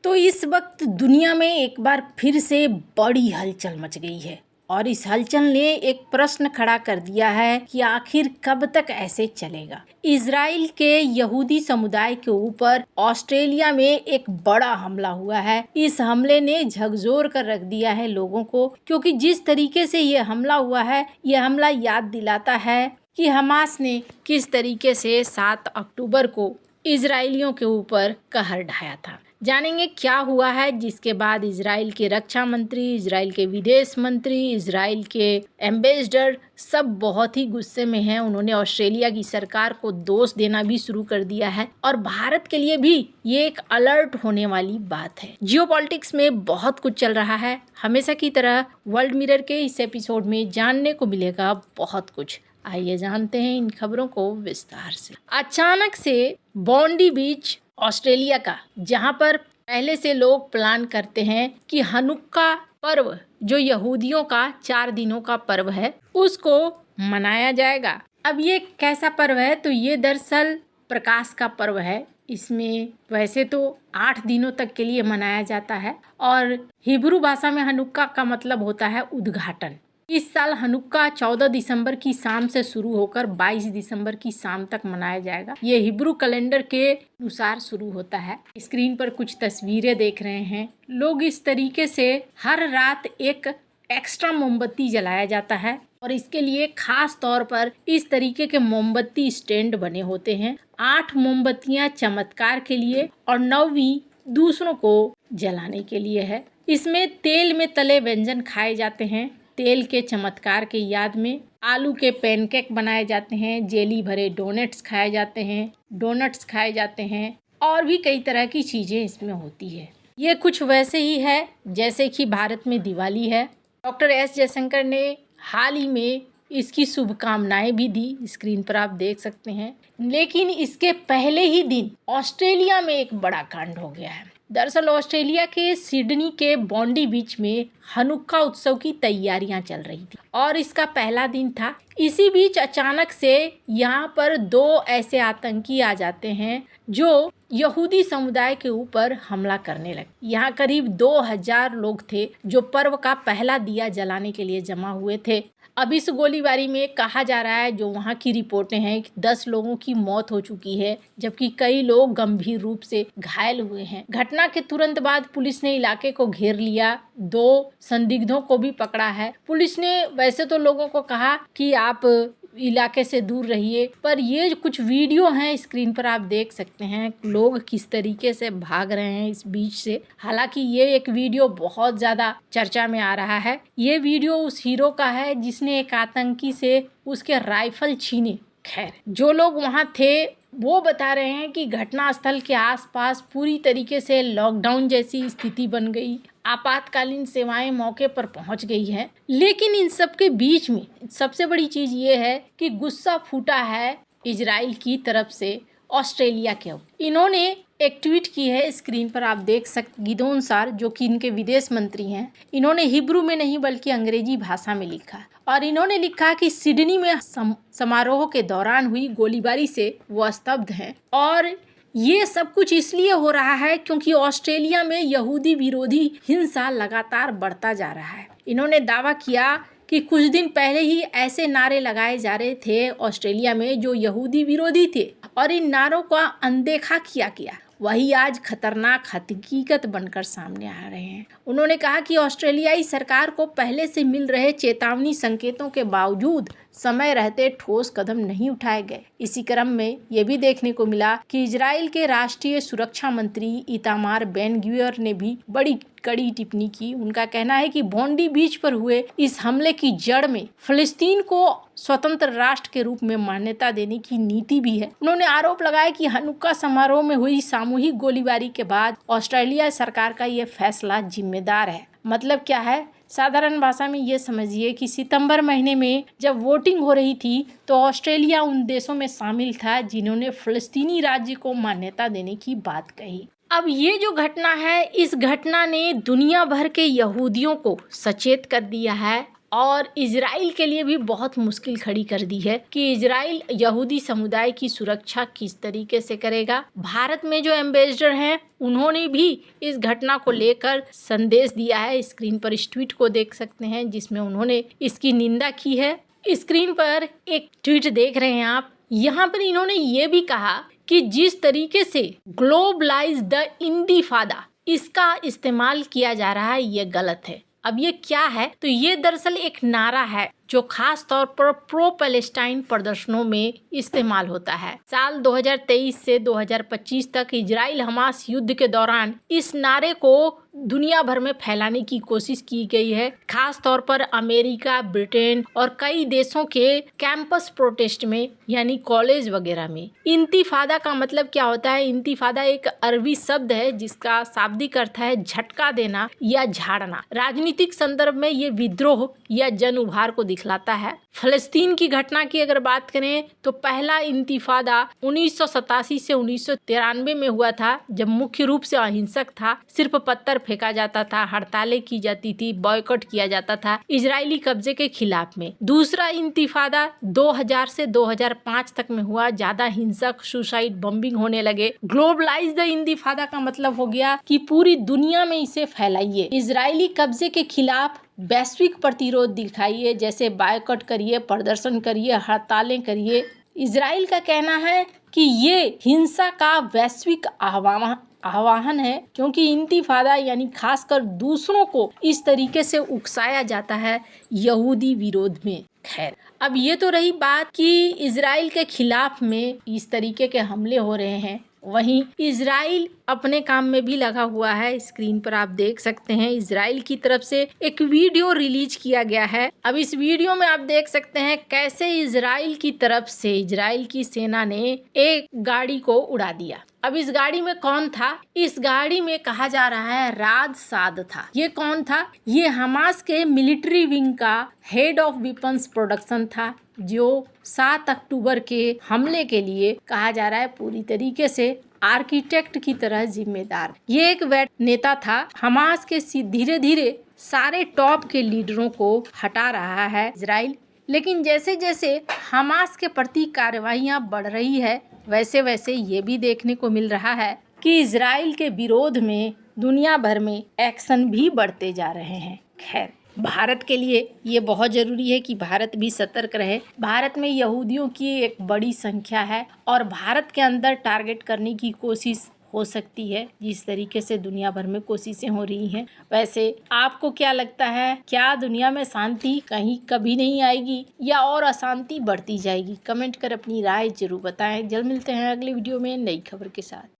तो इस वक्त दुनिया में एक बार फिर से बड़ी हलचल मच गई है और इस हलचल ने एक प्रश्न खड़ा कर दिया है कि आखिर कब तक ऐसे चलेगा। इजराइल के यहूदी समुदाय के ऊपर ऑस्ट्रेलिया में एक बड़ा हमला हुआ है। इस हमले ने झकझोर कर रख दिया है लोगों को, क्योंकि जिस तरीके से ये हमला हुआ है, ये हमला याद दिलाता है कि हमास ने किस तरीके से 7 अक्टूबर को इजरायलियों के ऊपर कहर ढाया था। जानेंगे क्या हुआ है, जिसके बाद इजराइल के रक्षा मंत्री, इजराइल के विदेश मंत्री, इजराइल के एम्बेसडर सब बहुत ही गुस्से में हैं। उन्होंने ऑस्ट्रेलिया की सरकार को दोष देना भी शुरू कर दिया है और भारत के लिए भी ये एक अलर्ट होने वाली बात है। जियोपॉलिटिक्स में बहुत कुछ चल रहा है। हमेशा की तरह वर्ल्ड मिरर के इस एपिसोड में जानने को मिलेगा बहुत कुछ। आइए जानते हैं इन खबरों को विस्तार से। अचानक से बॉन्डी बीच ऑस्ट्रेलिया का, जहां पर पहले से लोग प्लान करते हैं कि हनुक्का पर्व, जो यहूदियों का 4 दिनों का पर्व है, उसको मनाया जाएगा। अब ये कैसा पर्व है? तो ये दरअसल प्रकाश का पर्व है। इसमें वैसे तो 8 दिनों तक के लिए मनाया जाता है और हिब्रू भाषा में हनुक्का का मतलब होता है उद्घाटन। इस साल हनुक्का 14 दिसंबर की शाम से शुरू होकर 22 दिसंबर की शाम तक मनाया जाएगा। ये हिब्रू कैलेंडर के अनुसार शुरू होता है। स्क्रीन पर कुछ तस्वीरें देख रहे हैं। लोग इस तरीके से हर रात एक एक्स्ट्रा मोमबत्ती जलाया जाता है और इसके लिए खास तौर पर इस तरीके के मोमबत्ती स्टैंड बने होते हैं। 8 मोमबत्तियां चमत्कार के लिए और 9वीं दूसरों को जलाने के लिए है। इसमें तेल में तले व्यंजन खाए जाते हैं। तेल के चमत्कार के याद में आलू के पैनकेक बनाए जाते हैं, जेली भरे डोनट्स खाए जाते हैं और भी कई तरह की चीज़ें इसमें होती है। ये कुछ वैसे ही है जैसे कि भारत में दिवाली है। डॉक्टर एस जयशंकर ने हाल ही में इसकी शुभकामनाएं भी दी, स्क्रीन पर आप देख सकते हैं। लेकिन इसके पहले ही दिन ऑस्ट्रेलिया में एक बड़ा कांड हो गया है। दरअसल ऑस्ट्रेलिया के सिडनी के बॉन्डी बीच में हनुक्का उत्सव की तैयारियां चल रही थी और इसका पहला दिन था। इसी बीच अचानक से यहाँ पर 2 ऐसे आतंकी आ जाते हैं जो यहूदी समुदाय के ऊपर हमला करने लगे। यहाँ करीब 2000 लोग थे जो पर्व का पहला दिया जलाने के लिए जमा हुए थे। अब इस गोलीबारी में कहा जा रहा है, जो वहाँ की रिपोर्टें हैं, कि 10 लोगों की मौत हो चुकी है, जबकि कई लोग गंभीर रूप से घायल हुए हैं। घटना के तुरंत बाद पुलिस ने इलाके को घेर लिया। 2 संदिग्धों को भी पकड़ा है। पुलिस ने वैसे तो लोगों को कहा कि आप इलाके से दूर रहिए, पर ये कुछ वीडियो हैं, स्क्रीन पर आप देख सकते हैं लोग किस तरीके से भाग रहे हैं इस बीच से। हालांकि ये एक वीडियो बहुत ज़्यादा चर्चा में आ रहा है। ये वीडियो उस हीरो का है जिसने एक आतंकी से उसके राइफल छीने। खैर, जो लोग वहाँ थे वो बता रहे हैं कि घटनास्थल के आसपास पूरी तरीके से लॉकडाउन जैसी स्थिति बन गई। आपातकालीन सेवाएं मौके पर पहुंच गई है। लेकिन इन सब के बीच में सबसे बड़ी चीज ये है कि गुस्सा फूटा है इजराइल की तरफ से ऑस्ट्रेलिया के ऊपर। इन्होंने एक ट्वीट की है, स्क्रीन पर आप देख सकते। गिदोन सार, जो कि इनके विदेश मंत्री हैं, इन्होंने हिब्रू में नहीं बल्कि अंग्रेजी भाषा में लिखा और इन्होंने लिखा कि सिडनी में समारोह के दौरान हुई गोलीबारी से वो स्तब्ध हैं और ये सब कुछ इसलिए हो रहा है क्योंकि ऑस्ट्रेलिया में यहूदी विरोधी हिंसा लगातार बढ़ता जा रहा है। इन्होंने दावा किया कि कुछ दिन पहले ही ऐसे नारे लगाए जा रहे थे ऑस्ट्रेलिया में जो यहूदी विरोधी थे और इन नारों का अनदेखा किया गया। वही आज खतरनाक हकीकत बनकर सामने आ रहे हैं। उन्होंने कहा कि ऑस्ट्रेलियाई सरकार को पहले से मिल रहे चेतावनी संकेतों के बावजूद समय रहते ठोस कदम नहीं उठाए गए। इसी क्रम में ये भी देखने को मिला कि इजराइल के राष्ट्रीय सुरक्षा मंत्री इतामार बेन ग्वियर ने भी बड़ी कड़ी टिप्पणी की। उनका कहना है कि बॉन्डी बीच पर हुए इस हमले की जड़ में फिलिस्तीन को स्वतंत्र राष्ट्र के रूप में मान्यता देने की नीति भी है। उन्होंने आरोप लगाया कि हनुक्का समारोह में हुई सामूहिक गोलीबारी के बाद ऑस्ट्रेलिया सरकार का ये फैसला जिम्मेदार है। मतलब क्या है? साधारण भाषा में ये समझिए कि सितंबर महीने में जब वोटिंग हो रही थी तो ऑस्ट्रेलिया उन देशों में शामिल था जिन्होंने फिलिस्तीनी राज्य को मान्यता देने की बात कही। अब ये जो घटना है, इस घटना ने दुनिया भर के यहूदियों को सचेत कर दिया है और इजराइल के लिए भी बहुत मुश्किल खड़ी कर दी है कि इजराइल यहूदी समुदाय की सुरक्षा किस तरीके से करेगा। भारत में जो एम्बेसडर हैं उन्होंने भी इस घटना को लेकर संदेश दिया है। स्क्रीन पर इस ट्वीट को देख सकते हैं जिसमें उन्होंने इसकी निंदा की है। स्क्रीन पर एक ट्वीट देख रहे हैं आप। यहाँ पर इन्होंने ये भी कहा कि जिस तरीके से ग्लोबलाइज द इंतिफादा इसका इस्तेमाल किया जा रहा है ये गलत है। अब ये क्या है, तो ये दरअसल एक नारा है जो खास तौर पर प्रो पैलेस्टाइन प्रदर्शनों में इस्तेमाल होता है। साल 2023 से 2025 तक इजराइल हमास युद्ध के दौरान इस नारे को दुनिया भर में फैलाने की कोशिश की गई है। खास तौर पर अमेरिका, ब्रिटेन और कई देशों के कैंपस प्रोटेस्ट में यानी कॉलेज वगैरह में। इंतिफादा का मतलब क्या होता है? इंतिफादा एक अरबी शब्द है जिसका शाब्दिक अर्थ है झटका देना या झाड़ना। राजनीतिक संदर्भ में ये विद्रोह या जन उभार को दिखलाता है। फलस्तीन की घटना की अगर बात करें तो पहला इंतिफादा 1987 से 1993 में हुआ था, जब मुख्य रूप से अहिंसक था। सिर्फ पत्थर फेंका जाता था, हड़तालें की जाती थी, बॉयकॉट किया जाता था इजरायली कब्जे के खिलाफ में। दूसरा इंतिफादा 2000 से 2005 तक में हुआ। ज्यादा हिंसक, सुसाइड बॉम्बिंग होने लगे। ग्लोबलाइज द इंतिफादा का मतलब हो गया कि पूरी दुनिया में इसे फैलाइए। इजरायली कब्जे के खिलाफ वैश्विक प्रतिरोध दिखाइए, जैसे बायकॉट करिए, प्रदर्शन करिए, हड़तालें करिए। इजराइल का कहना है कि ये हिंसा का वैश्विक आह्वान है, क्योंकि इंतिफादा यानी खासकर दूसरों को इस तरीके से उकसाया जाता है यहूदी विरोध में। खैर, अब ये तो रही बात कि इजराइल के खिलाफ में इस तरीके के हमले हो रहे हैं। वहीं इजराइल अपने काम में भी लगा हुआ है। स्क्रीन पर आप देख सकते हैं इजराइल की तरफ से एक वीडियो रिलीज किया गया है। अब इस वीडियो में आप देख सकते हैं कैसे इजराइल की तरफ से इजराइल की सेना ने एक गाड़ी को उड़ा दिया। अब इस गाड़ी में कौन था? इस गाड़ी में कहा जा रहा है राज साद था। ये कौन था? ये हमास के मिलिट्री विंग का हेड ऑफ वेपन्स प्रोडक्शन था, जो 7 अक्टूबर के हमले के लिए कहा जा रहा है पूरी तरीके से आर्किटेक्ट की तरह जिम्मेदार। ये एक नेता था। हमास के धीरे धीरे सारे टॉप के लीडरों को हटा रहा है इजराइल। लेकिन जैसे जैसे हमास के प्रति कार्रवाइयां बढ़ रही है, वैसे वैसे ये भी देखने को मिल रहा है कि इजराइल के विरोध में दुनिया भर में एक्शन भी बढ़ते जा रहे हैं। खैर, भारत के लिए ये बहुत ज़रूरी है कि भारत भी सतर्क रहे। भारत में यहूदियों की एक बड़ी संख्या है और भारत के अंदर टारगेट करने की कोशिश हो सकती है, जिस तरीके से दुनिया भर में कोशिशें हो रही हैं। वैसे आपको क्या लगता है, क्या दुनिया में शांति कहीं कभी नहीं आएगी या और अशांति बढ़ती जाएगी? कमेंट कर अपनी राय जरूर बताएं। जल्द मिलते हैं अगली वीडियो में नई खबर के साथ।